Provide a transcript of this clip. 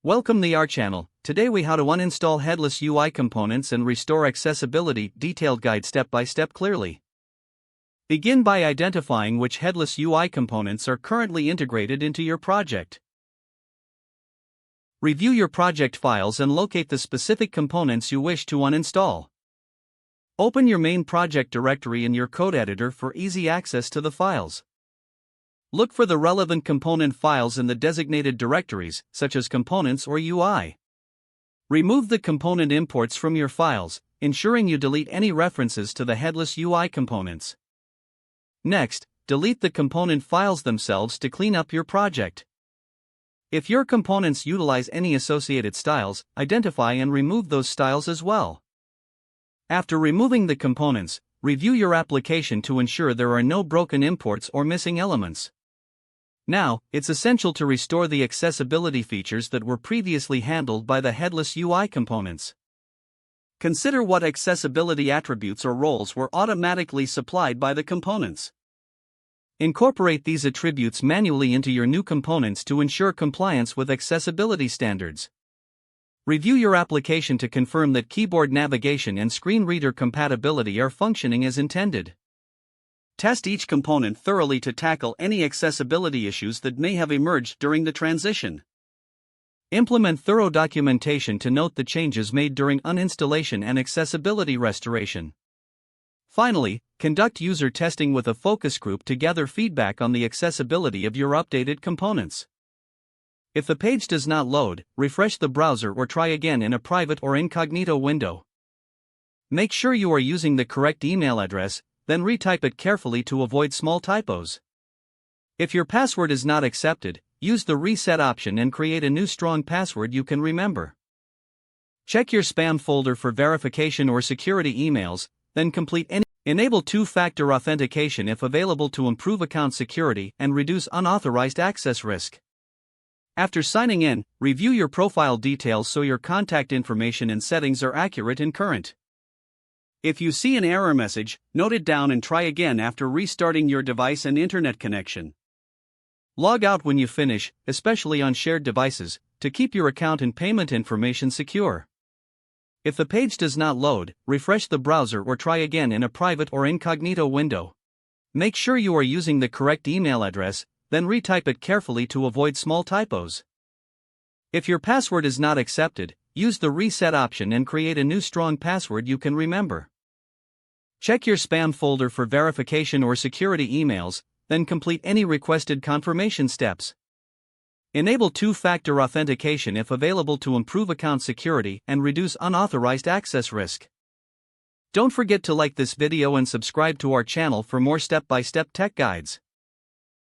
Welcome to our channel. Today we how to uninstall Headless UI components and restore accessibility. Detailed guide step by step clearly. Begin by identifying which Headless UI components are currently integrated into your project. Review your project files and locate the specific components you wish to uninstall. Open your main project directory in your code editor for easy access to the files. Look for the relevant component files in the designated directories, such as components or UI. Remove the component imports from your files, ensuring you delete any references to the Headless UI components. Next, delete the component files themselves to clean up your project. If your components utilize any associated styles, identify and remove those styles as well. After removing the components, review your application to ensure there are no broken imports or missing elements. Now, it's essential to restore the accessibility features that were previously handled by the Headless UI components. Consider what accessibility attributes or roles were automatically supplied by the components. Incorporate these attributes manually into your new components to ensure compliance with accessibility standards. Review your application to confirm that keyboard navigation and screen reader compatibility are functioning as intended. Test each component thoroughly to tackle any accessibility issues that may have emerged during the transition. Implement thorough documentation to note the changes made during uninstallation and accessibility restoration. Finally, conduct user testing with a focus group to gather feedback on the accessibility of your updated components. If the page does not load, refresh the browser or try again in a private or incognito window. Make sure you are using the correct email address, then retype it carefully to avoid small typos. If your password is not accepted, use the reset option and create a new strong password you can remember. Check your spam folder for verification or security emails, then complete any. Enable two-factor authentication if available to improve account security and reduce unauthorized access risk. After signing in, review your profile details so your contact information and settings are accurate and current. If you see an error message, note it down and try again after restarting your device and internet connection. Log out when you finish, especially on shared devices, to keep your account and payment information secure. If the page does not load, refresh the browser or try again in a private or incognito window. Make sure you are using the correct email address, then retype it carefully to avoid small typos. If your password is not accepted, use the reset option and create a new strong password you can remember. Check your spam folder for verification or security emails, then complete any requested confirmation steps. Enable two-factor authentication if available to improve account security and reduce unauthorized access risk. Don't forget to like this video and subscribe to our channel for more step-by-step tech guides.